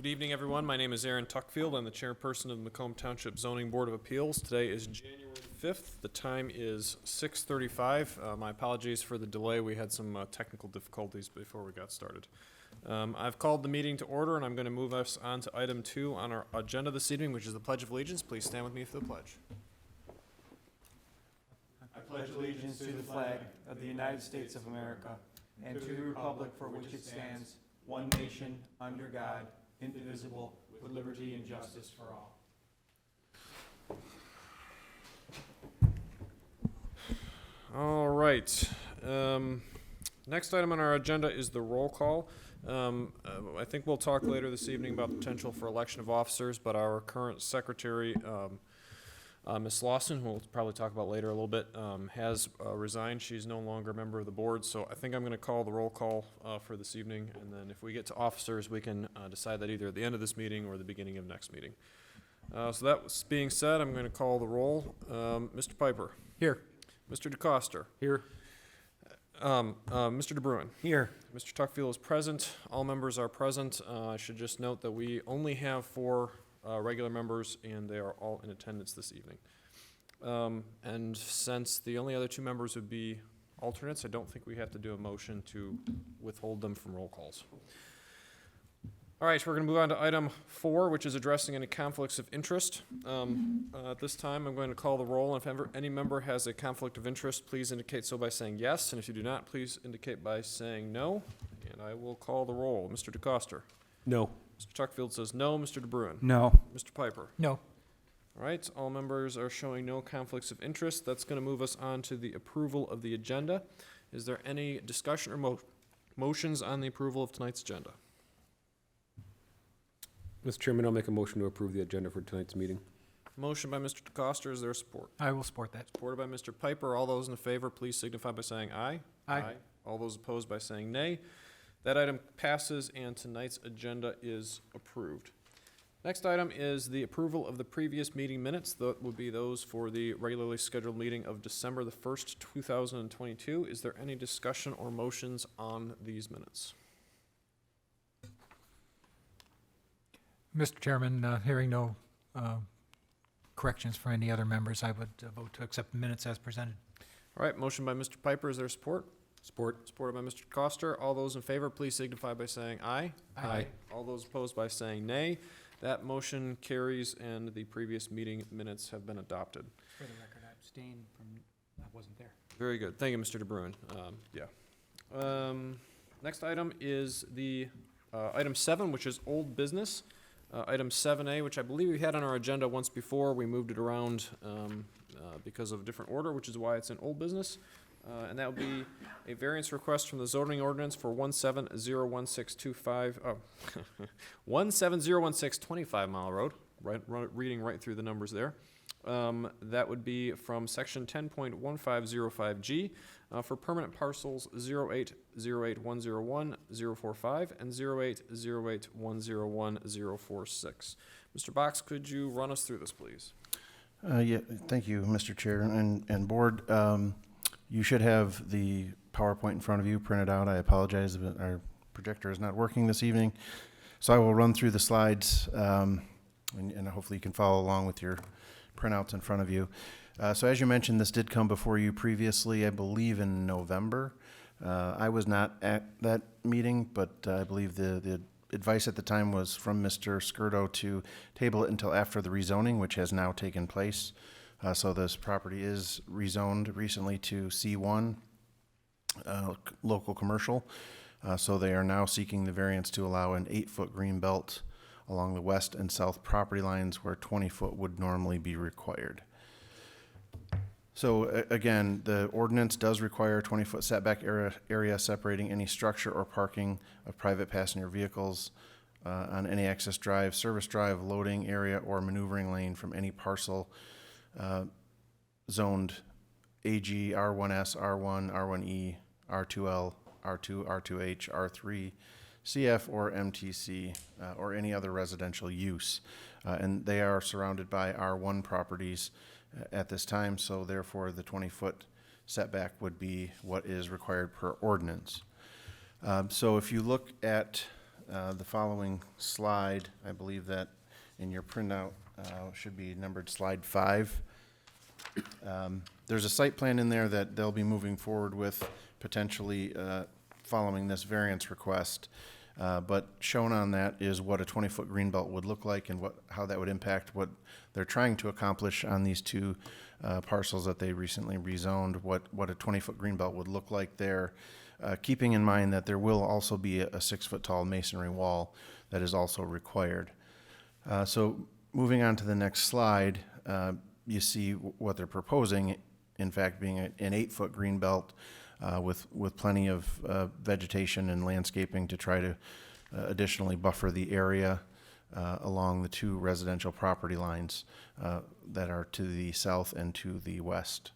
Good evening, everyone. My name is Aaron Tuckfield. I'm the chairperson of the Macomb Township Zoning Board of Appeals. Today is January 5th. The time is 6:35. My apologies for the delay. We had some technical difficulties before we got started. I've called the meeting to order, and I'm going to move us on to item 2 on our agenda this evening, which is the Pledge of Allegiance. Please stand with me for the pledge. I pledge allegiance to the flag of the United States of America and to the republic for which it stands, one nation, under God, indivisible, with liberty and justice for all. All right. Next item on our agenda is the roll call. I think we'll talk later this evening about the potential for election of officers, but our current secretary, Ms. Lawson, who we'll probably talk about later a little bit, has resigned. She's no longer a member of the board, so I think I'm going to call the roll call for this evening, and then if we get to officers, we can decide that either at the end of this meeting or the beginning of next meeting. So that being said, I'm going to call the roll. Mr. Piper. Here. Mr. DeCoster. Here. Mr. DeBruin. Here. Mr. Tuckfield is present. All members are present. I should just note that we only have 4 regular members, and they are all in attendance this evening. And since the only other 2 members would be alternates, I don't think we have to do a motion to withhold them from roll calls. All right, we're going to move on to item 4, which is addressing any conflicts of interest. At this time, I'm going to call the roll. If ever any member has a conflict of interest, please indicate so by saying yes. And if you do not, please indicate by saying no. And I will call the roll. Mr. DeCoster. No. Mr. Tuckfield says no. Mr. DeBruin. No. Mr. Piper. No. All right, all members are showing no conflicts of interest. That's going to move us on to the approval of the agenda. Is there any discussion or motions on the approval of tonight's agenda? Mr. Chairman, I'll make a motion to approve the agenda for tonight's meeting. Motion by Mr. DeCoster. Is there support? I will support that. Supported by Mr. Piper. All those in favor, please signify by saying aye. Aye. All those opposed by saying nay. That item passes, and tonight's agenda is approved. Next item is the approval of the previous meeting minutes. That would be those for the regularly scheduled meeting of December the 1st, 2022. Is there any discussion or motions on these minutes? Mr. Chairman, hearing no corrections for any other members, I would vote to accept the minutes as presented. All right, motion by Mr. Piper. Is there support? Support. Supported by Mr. Coster. All those in favor, please signify by saying aye. Aye. All those opposed by saying nay. That motion carries, and the previous meeting minutes have been adopted. For the record, I abstained from, I wasn't there. Very good. Thank you, Mr. DeBruin. Next item is the item 7, which is old business. Item 7A, which I believe we had on our agenda once before. We moved it around because of a different order, which is why it's in old business. And that would be a variance request from the zoning ordinance for 17016 25 Mile Road, reading right through the numbers there. That would be from section 10.1505G for permanent parcels 0808101-045 and 0808101-046. Mr. Box, could you run us through this, please? Yeah, thank you, Mr. Chair and Board. You should have the PowerPoint in front of you printed out. I apologize, but our projector is not working this evening. So I will run through the slides, and hopefully you can follow along with your printouts in front of you. So as you mentioned, this did come before you previously, I believe in November. I was not at that meeting, but I believe the advice at the time was from Mr. Skirdo to table it until after the rezoning, which has now taken place. So this property is rezoned recently to C1, local commercial. So they are now seeking the variance to allow an 8-foot green belt along the west and south property lines where 20-foot would normally be required. So again, the ordinance does require a 20-foot setback area separating any structure or parking of private passenger vehicles on any access drive, service drive, loading area, or maneuvering lane from any parcel zoned AG, R1S, R1, R1E, R2L, R2, R2H, R3, CF, or MTC, or any other residential use. And they are surrounded by R1 properties at this time, so therefore the 20-foot setback would be what is required per ordinance. So if you look at the following slide. I believe that in your printout should be numbered slide 5. There's a site plan in there that they'll be moving forward with, potentially following this variance request. But shown on that is what a 20-foot greenbelt would look like and how that would impact what they're trying to accomplish on these two parcels that they recently rezoned, what a 20-foot greenbelt would look like there, keeping in mind that there will also be a 6-foot tall masonry wall that is also required. So moving on to the next slide, you see what they're proposing, in fact, being an 8-foot greenbelt with plenty of vegetation and landscaping to try to additionally buffer the area along the two residential property lines that are to the south and to the west.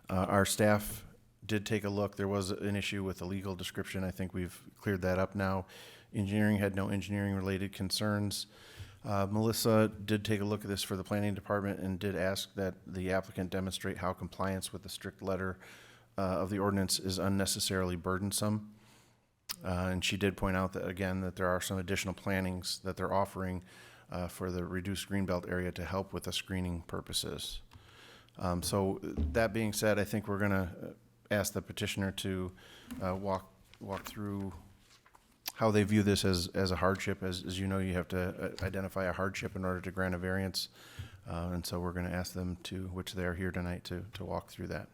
Our staff did take a look. There was an issue with the legal description. I think we've cleared that up now. Engineering had no engineering-related concerns. Melissa did take a look at this for the planning department and did ask that the applicant demonstrate how compliance with the strict letter of the ordinance is unnecessarily burdensome. And she did point out that, again, that there are some additional plannings that they're offering for the reduced greenbelt area to help with the screening purposes. So that being said, I think we're going to ask the petitioner to walk through how they view this as a hardship. As you know, you have to identify a hardship in order to grant a variance. And so we're going to ask them to, which they're here tonight, to walk through that.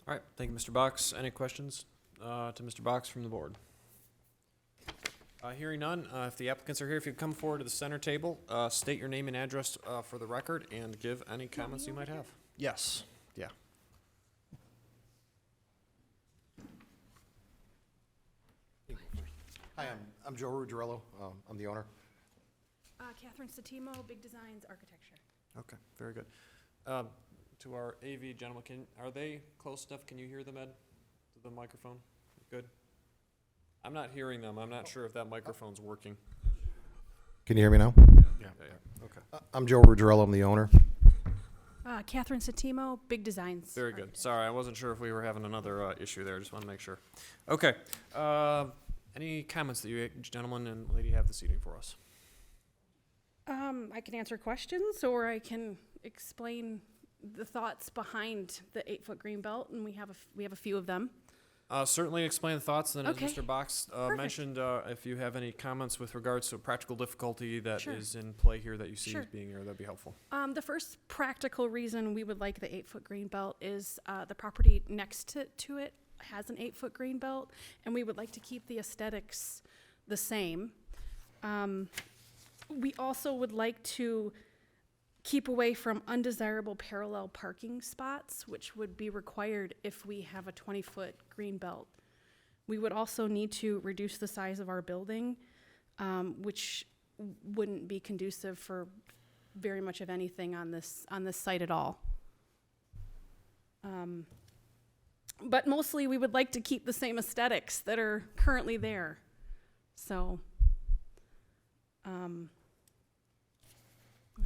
All right, thank you, Mr. Box. Any questions to Mr. Box from the board? Hearing none, if the applicants are here, if you come forward to the center table, state your name and address for the record and give any comments you might have. Yes, yeah. Hi, I'm Joe Ruggiero. I'm the owner. Catherine Satimo, Big Designs Architecture. Okay, very good. To our AV gentlemen, are they close enough? Can you hear them, Ed? To the microphone? Good. I'm not hearing them. I'm not sure if that microphone's working. Can you hear me now? Yeah. Okay. I'm Joe Ruggiero. I'm the owner. Catherine Satimo, Big Designs. Very good. Sorry, I wasn't sure if we were having another issue there. Just want to make sure. Okay. Any comments that you gentlemen and lady have this evening for us? I can answer questions, or I can explain the thoughts behind the 8-foot green belt, and we have a few of them. Certainly explain the thoughts, and Okay. as Mr. Box mentioned, if you have any comments with regards to a practical difficulty that Sure. is in play here that you see Sure. as being here, that'd be helpful. The first practical reason we would like the 8-foot green belt is the property next to it has an 8-foot green belt, and we would like to keep the aesthetics the same. We also would like to keep away from undesirable parallel parking spots, which would be required if we have a 20-foot green belt. We would also need to reduce the size of our building, which wouldn't be conducive for very much of anything on this site at all. But mostly, we would like to keep the same aesthetics that are currently there. So, I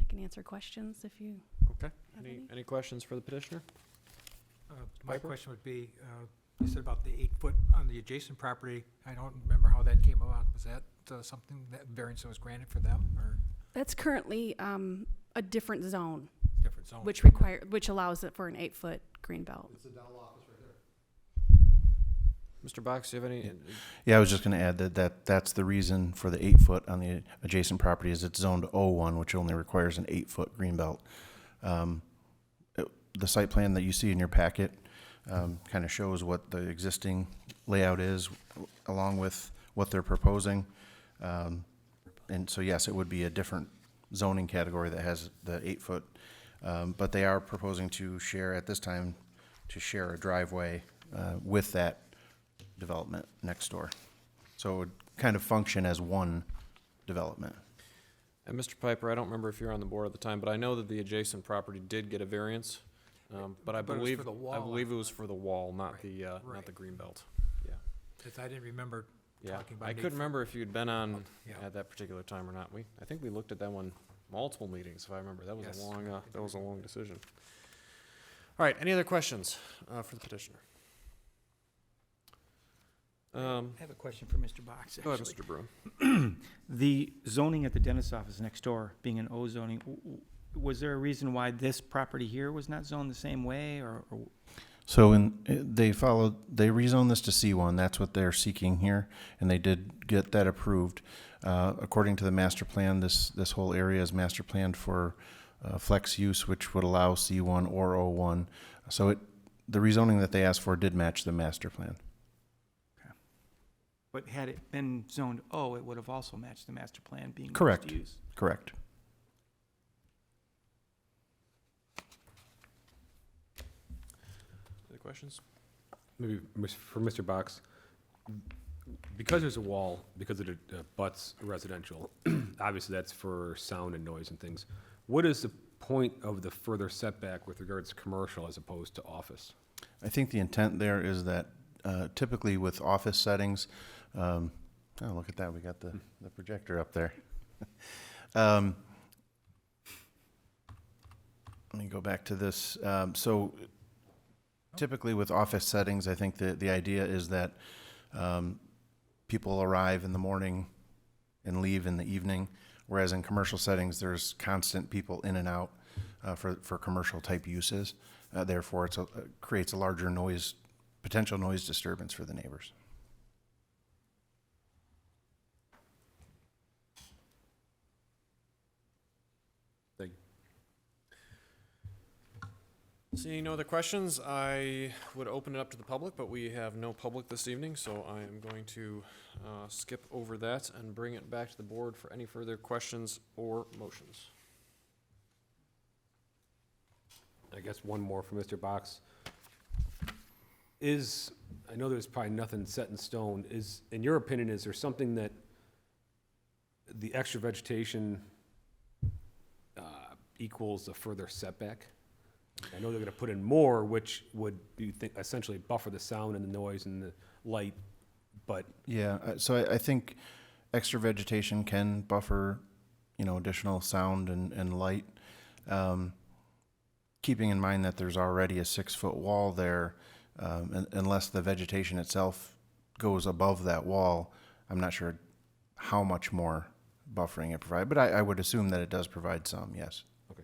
can answer questions if you Okay. have Any, any. any questions for the petitioner? My Piper? question would be, you said about the 8-foot on the adjacent property. I don't remember how that came about. Was that something, that variance that was granted for them, or That's currently a different zone, different zone? which allows it for an 8-foot green belt. It's the dental office right there. Mr. Box, do you have any? Yeah, I was just going to add that's the reason for the 8-foot on the adjacent property is it's zoned O1, which only requires an 8-foot greenbelt. The site plan that you see in your packet kind of shows what the existing layout is, along with what they're proposing. And so, yes, it would be a different zoning category that has the 8-foot, but they are proposing to share, at this time, to share a driveway with that development next door. So it would kind of function as one development. And Mr. Piper, I don't remember if you were on the board at the time, but I know that the adjacent property did get a variance. But I But it was believe, for the I wall, believe it was for the wall, not the, not Right. the green belt. Because I didn't remember Yeah, talking about I an couldn't 8-foot. remember if you'd been on Yeah. at that particular time or not. I think we looked at that one multiple meetings, if I remember. That was Yes, a long, I that was a long decision. All right, any other questions for the petitioner? Um, I have a question for Mr. Box. Go ahead, actually. Mr. Bruin. The zoning at the dentist's office next door, being an O zoning, was there a reason why this property here was not zoned the same way, or So they rezoned this to C1, that's what they're seeking here, and they did get that approved. According to the master plan, this whole area is master planned for flex use, which would allow C1 or O1. So the rezoning that they asked for did match the master plan. but had it been zoned O, it would have also matched the master plan being Correct. mixed use? Correct. Any questions? Maybe for Mr. Box, because there's a wall, because it butts residential, obviously that's for sound and noise and things. What is the point of the further setback with regards to commercial as opposed to office? I think the intent there is that typically with office settings, oh, look at that, we got the projector up there. Let me go back to this. So typically with office settings, I think the idea is that people arrive in the morning and leave in the evening, whereas in commercial settings, there's constant people in and out for commercial type uses. Therefore, it creates a larger potential noise disturbance for the neighbors. Thank you. Seeing no other questions, I would open it up to the public, but we have no public this evening, so I am going to skip over that and bring it back to the board for any further questions or motions. I guess one more for Mr. Box. I know there's probably nothing set in stone, in your opinion, is there something that the extra vegetation equals a further setback? I know they're gonna put in more, which would, you think, essentially buffer the sound and the noise and the light, but Yeah, so I think extra vegetation can buffer, additional sound and light. Keeping in mind that there's already a 6-foot wall there, unless the vegetation itself goes above that wall, I'm not sure how much more buffering it provides, but I would assume that it does provide some, yes. okay.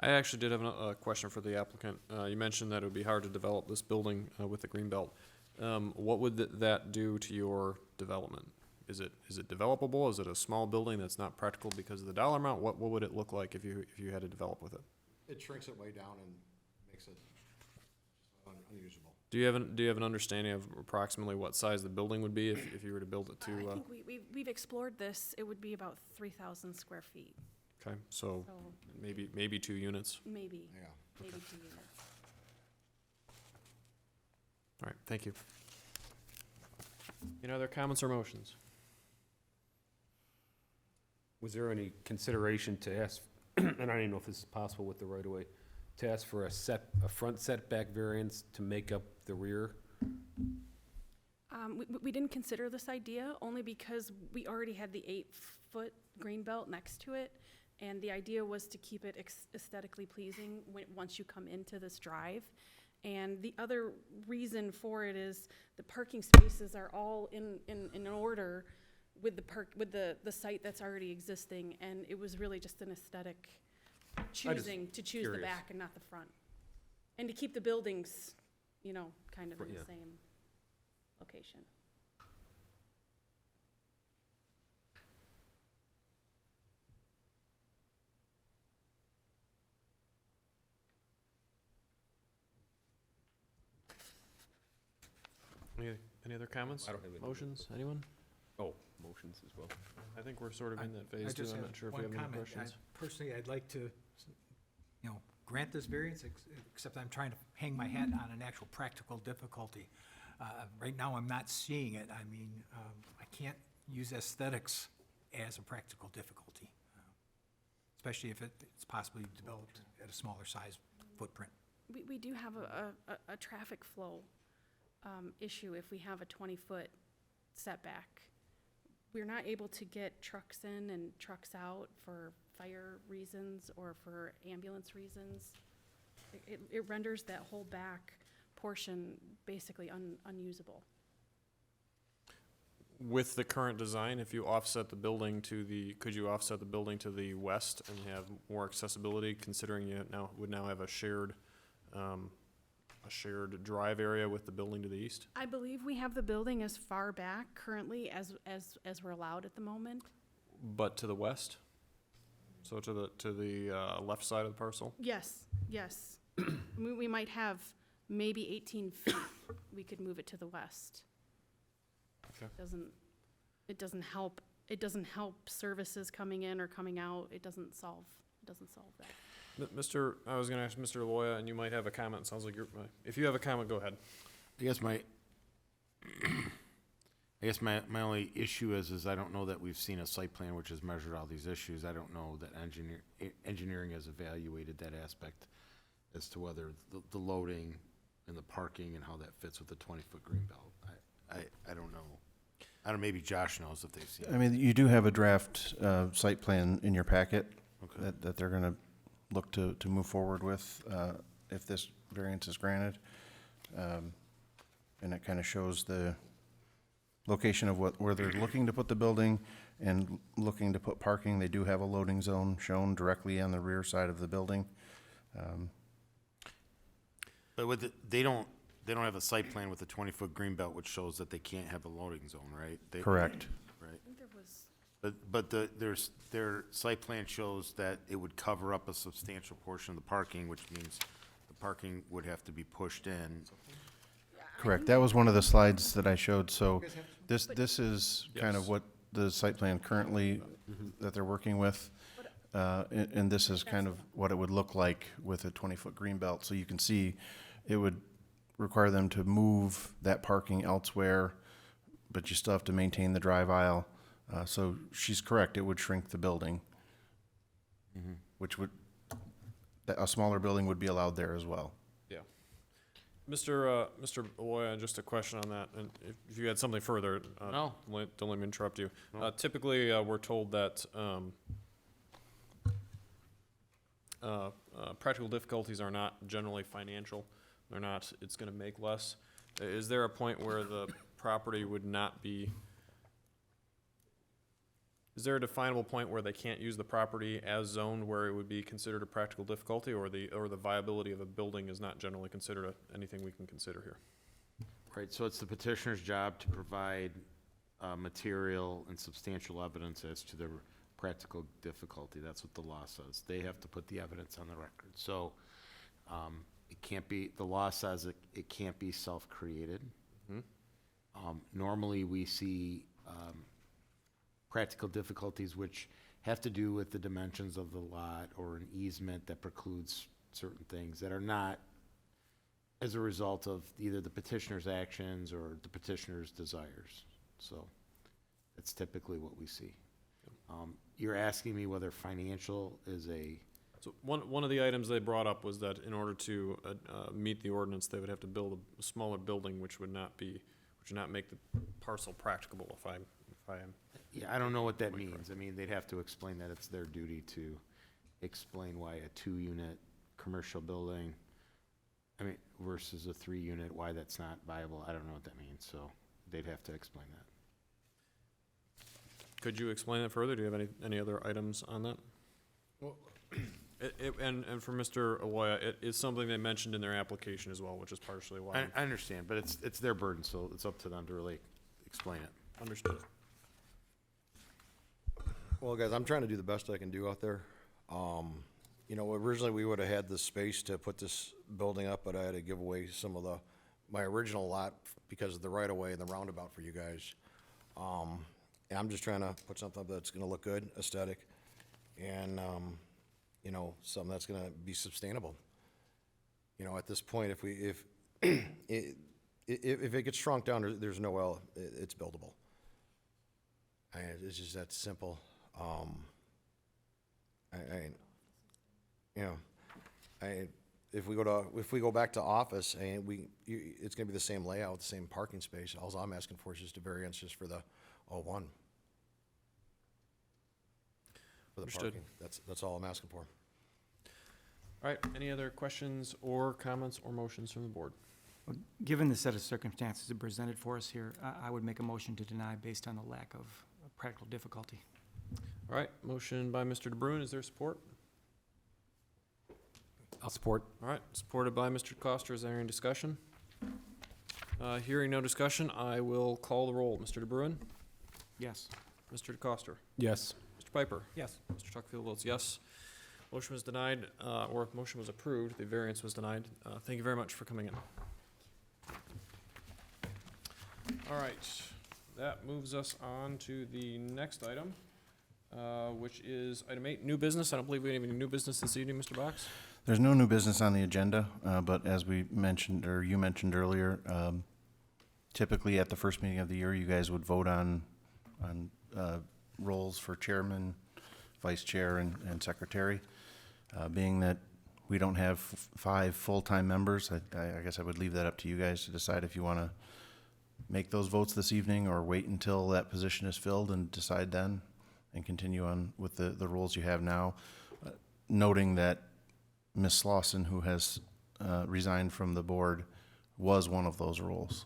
I actually did have a question for the applicant. You mentioned that it would be hard to develop this building with the green belt. What would that do to your development? Is it developable? Is it a small building that's not practical because of the dollar amount? What would it look like if you had to develop with it? It shrinks it way down and makes it unusable. Do you have an understanding of approximately what size the building would be if you were to build it to? I think we've explored this. It would be about 3,000 square feet, Okay, so so maybe 2 units. maybe, Yeah. maybe 2 units. All right, thank you. Any other comments or motions? Was there any consideration to ask, and I don't even know if this is possible with the right of way, to ask for a front setback variance to make up the rear? We didn't consider this idea only because we already had the 8-foot green belt next to it. And the idea was to keep it aesthetically pleasing once you come into this drive. And the other reason for it is the parking spaces are all in order with the site that's already existing. And it was really just an aesthetic choosing to choose the curious. back and not the front. And to keep the buildings, kind of in Yeah. the same location. Any other comments? I don't have any. Motions, anyone? Oh, motions as well. I think we're sort of in that I phase too. just I'm have not sure if one you have any comment. questions. Personally, I'd like to, grant this variance, except I'm trying to hang my hat on an actual practical difficulty. Right now, I'm not seeing it. I mean, I can't use aesthetics as a practical difficulty, especially if it's possibly developed at a smaller size footprint. We do have a traffic flow issue if we have a 20-foot setback. We're not able to get trucks in and trucks out for fire reasons or for ambulance reasons. It renders that whole back portion basically unusable. With the current design, if you offset the building to the, could you offset the building to the west and have more accessibility, considering you would now have a shared drive area with the building to the east? I believe we have the building as far back currently as we're allowed at the moment. But to the west? So to the left side of the parcel? Yes, yes. We might have maybe 18 feet. We could move it to the west. Okay. It doesn't help services coming in or coming out. It doesn't solve that. I was gonna ask Mr. Loya, and you might have a comment. Sounds like if you have a comment, go ahead. I guess my only issue is I don't know that we've seen a site plan which has measured all these issues. I don't know that engineering has evaluated that aspect as to whether the loading and the parking and how that fits with the 20-foot green belt. I don't know. I don't, maybe Josh knows if they've seen I it. mean, you do have a draft site plan in your packet Okay. that they're going to look to move forward with if this variance is granted. And it kind of shows the location of where they're looking to put the building and looking to put parking. They do have a loading zone shown directly on the rear side of the building. But they don't have a site plan with a 20-foot green belt which shows that they can't have a loading zone, right? Correct. Right. I think there was, But their site plan shows that it would cover up a substantial portion of the parking, which means the parking would have to be pushed in. Correct. That was one of the slides that I showed. So this is kind of Yes. what the site plan currently that they're working with. And this is kind of what it would look like with a 20-foot green belt. So you can see it would require them to move that parking elsewhere, but you still have to maintain the drive aisle. So she's correct. It would shrink the building, which would, a smaller building would be allowed there as well. Yeah. Mr. Loya, just a question on that, and if you had something further, No. don't let me interrupt you. No. Typically, we're told that practical difficulties are not generally financial. They're not, it's gonna make less. Is there a point where the property would not be, is there a definable point where they can't use the property as zoned where it would be considered a practical difficulty, or the viability of a building is not generally considered anything we can consider here? Right, so it's the petitioner's job to provide material and substantial evidence as to their practical difficulty. That's what the law says. They have to put the evidence on the record. So it can't be, the law says it can't be self-created. Normally, we see practical difficulties which have to do with the dimensions of the lot or an easement that precludes certain things that are not as a result of either the petitioner's actions or the petitioner's desires. So that's typically what we see. You're asking me whether financial is a, So one of the items they brought up was that in order to meet the ordinance, they would have to build a smaller building, which would not make the parcel practicable, if I am. yeah, I don't know what that means. I mean, they'd have to explain that it's their duty to explain why a 2-unit commercial building, I mean, versus a 3-unit, why that's not viable. I don't know what that means, so they'd have to explain that. Could you explain that further? Do you have any other items on that? Well- And for Mr. Aloya, it is something they mentioned in their application as well, which is partially why. I understand, but it's their burden, so it's up to them to really explain it. Understood. Well, guys, I'm trying to do the best I can do out there. You know, originally, we would've had the space to put this building up, but I had to give away some of my original lot because of the right-of-way and the roundabout for you guys. And I'm just trying to put something up that's gonna look good, aesthetic, and, you know, something that's gonna be sustainable. You know, at this point, if it gets shrunk down, there's no well, it's buildable. It's just that simple. You know, if we go back to office, and it's gonna be the same layout, the same parking space. All I'm asking for is just a variance just for the O1. For the Understood. parking. That's all I'm asking for. All right, any other questions or comments or motions from the board? Given the set of circumstances that presented for us here, I would make a motion to deny based on the lack of practical difficulty. All right, motion by Mr. DeBruin, is there support? I'll support. All right, supported by Mr. DeCoster, is there any discussion? Hearing no discussion, I will call the roll. Mr. DeBruin? Yes. Mr. DeCoster? Yes. Mr. Piper? Yes. Mr. Tuckfield votes yes. Motion was denied, or motion was approved, the variance was denied. Thank you very much for coming in. All right, that moves us on to the next item, which is item 8, new business. I don't believe we have any new business this evening, Mr. Box. There's no new business on the agenda, but as we mentioned, or you mentioned earlier, typically at the first meeting of the year, you guys would vote on roles for chairman, vice chair, and secretary. Being that we don't have 5 full-time members, I guess I would leave that up to you guys to decide if you want to make those votes this evening or wait until that position is filled and decide then and continue on with the roles you have now. Noting that Ms. Slauson, who has resigned from the board, was one of those roles.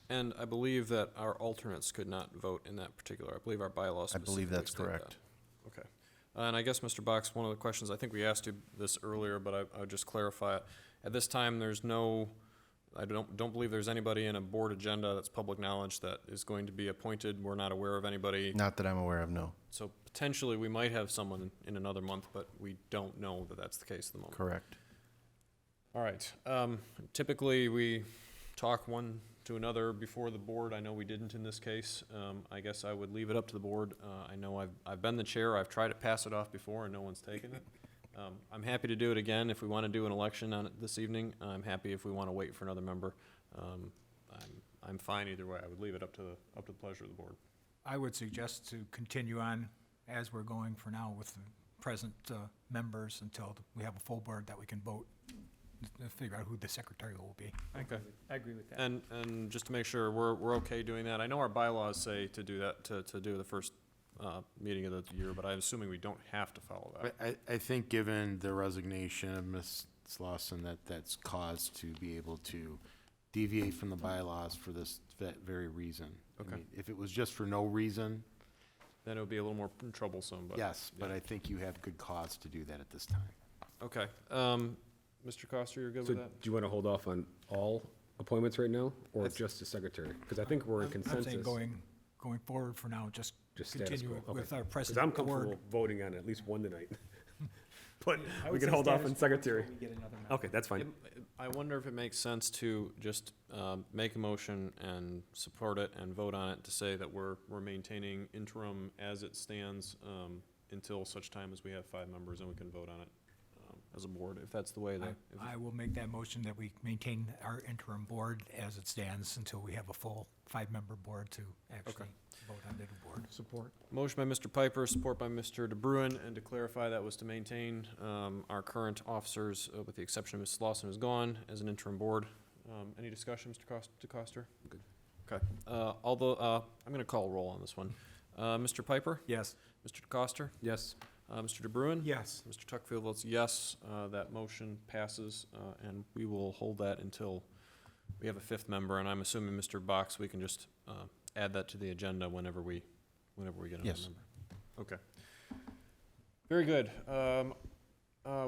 And I believe that our alternates could not vote in that particular, I believe our bylaws I believe specifically that's state correct. that. Okay. And I guess, Mr. Box, one of the questions, I think we asked you this earlier, but I would just clarify it. At this time, there's no, I don't believe there's anybody in a board agenda that's public knowledge that is going to be appointed. We're not aware of anybody. Not that I'm aware of, no. So potentially, we might have someone in another month, but we don't know that that's the case at the moment. Correct. All right. Typically, we talk one to another before the board. I know we didn't in this case. I guess I would leave it up to the board. I know I've been the chair. I've tried to pass it off before and no one's taken it. I'm happy to do it again if we want to do an election on it this evening. I'm happy if we want to wait for another member. I'm fine either way. I would leave it up to the pleasure of the board. I would suggest to continue on as we're going for now with the present members until we have a full board that we can vote and figure out who the secretary will be. Okay. I agree with that. And just to make sure we're okay doing that. I know our bylaws say to do that, to do the first meeting of the year, but I'm assuming we don't have to follow that. I think given the resignation of Ms. Slauson, that's cause to be able to deviate from the bylaws for that very reason. I Okay. mean, if it was just for no reason, Then it would be a little more troublesome, but. yes, but yeah. I think you have good cause to do that at this time. Okay. Mr. Coster, you're good So with that? do you want to hold off on all appointments right now, or That's- just the secretary? Because I think we're in I'm consensus. saying going forward for now, just Just status continue quo. with Okay. our Because present I'm board. comfortable voting on at least one tonight. But I we would can say hold off status on quo secretary. until we get another member. Okay, that's fine. I wonder if it makes sense to just make a motion and support it and vote on it to say that we're maintaining interim as it stands until such time as we have 5 members and we can vote on it as a board, if that's the way that. if- I will make that motion that we maintain our interim board as it stands until we have a full 5-member board to actually vote on the new board. Support. Motion by Mr. Piper, support by Mr. DeBruin, and to clarify, that was to maintain our current officers, with the exception of Ms. Slauson, who's gone, as an interim board. Any discussion, Mr. DeCoster? Good. Okay. Although, I'm going to call a roll on this one. Mr. Piper? Yes. Mr. DeCoster? Yes. Mr. DeBruin? Yes. Mr. Tuckfield votes yes. That motion passes, and we will hold that until we have a 5th member, and I'm assuming, Mr. Box, we can just add that to the agenda whenever we get another Yes. member. Okay. Very good.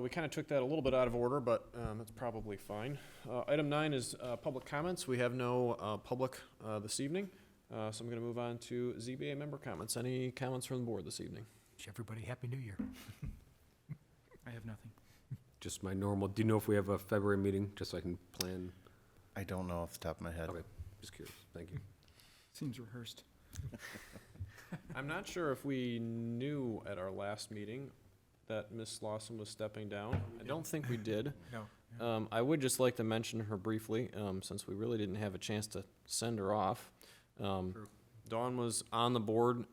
We kind of took that a little bit out of order, but that's probably fine. Item 9 is public comments. We have no public this evening, so I'm going to move on to ZBA member comments. Any comments from the board this evening? Wish everybody Happy New Year. I have nothing. Just my normal, do you know if we have a February meeting, just so I can plan? I don't know off the top of my head. Okay, just curious, thank you. Seems rehearsed. I'm not sure if we knew at our last meeting that Ms. Slauson was stepping down. I don't think we did. No. I would just like to mention her briefly, since we really didn't have a chance to send her off. Dawn was on the board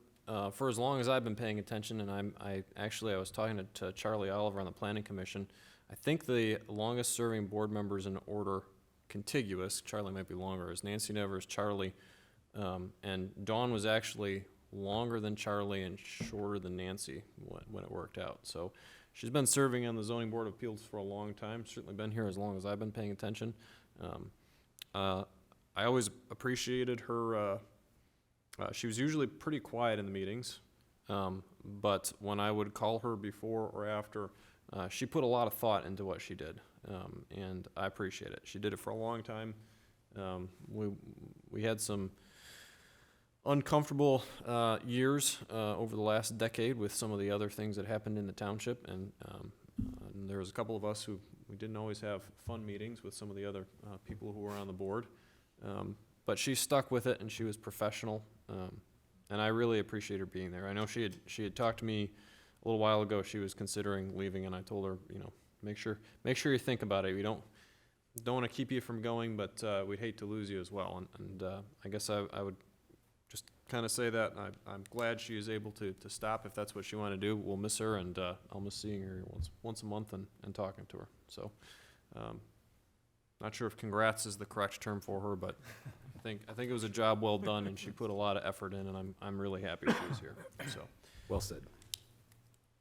for as long as I've been paying attention, and I was talking to Charlie Oliver on the Planning Commission. I think the longest-serving board members in order contiguous, Charlie might be longer, is Nancy Nevers, Charlie, and Dawn was actually longer than Charlie and shorter than Nancy when it worked out. So she's been serving on the zoning board of appeals for a long time, certainly been here as long as I've been paying attention. I always appreciated her, she was usually pretty quiet in the meetings, but when I would call her before or after, she put a lot of thought into what she did, and I appreciate it. She did it for a long time. We had some uncomfortable years over the last decade with some of the other things that happened in the township, and there was a couple of us who we didn't always have fun meetings with some of the other people who were on the board. But she stuck with it, and she was professional, and I really appreciate her being there. I know she had talked to me a little while ago. She was considering leaving, and I told her, you know, make sure you think about it. We don't want to keep you from going, but we'd hate to lose you as well. And I guess I would just kind of say that I'm glad she is able to stop if that's what she wanted to do. We'll miss her, and I'll miss seeing her once a month and talking to her. So, not sure if congrats is the correct term for her, but I think it was a job well done, and she put a lot of effort in, and I'm really happy she was here. So, Well said.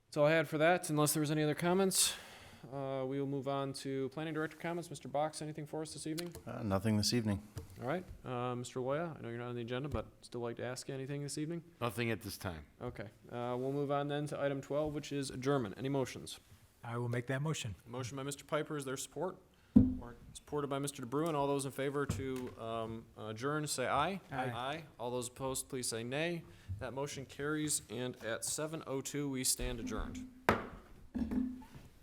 that's all I had for that. Unless there was any other comments, we will move on to planning director comments. Mr. Box, anything for us this evening? Nothing this evening. All right, Mr. Loya, I know you're not on the agenda, but still like to ask you anything this evening? Nothing at this time. Okay, we'll move on then to item 12, which is adjournment. Any motions? I will make that motion. Motion by Mr. Piper, is there support? Supported by Mr. DeBruin. All those in favor to adjourn, say aye. Aye. All those opposed, please say nay. That motion carries, and at 7:02, we stand adjourned.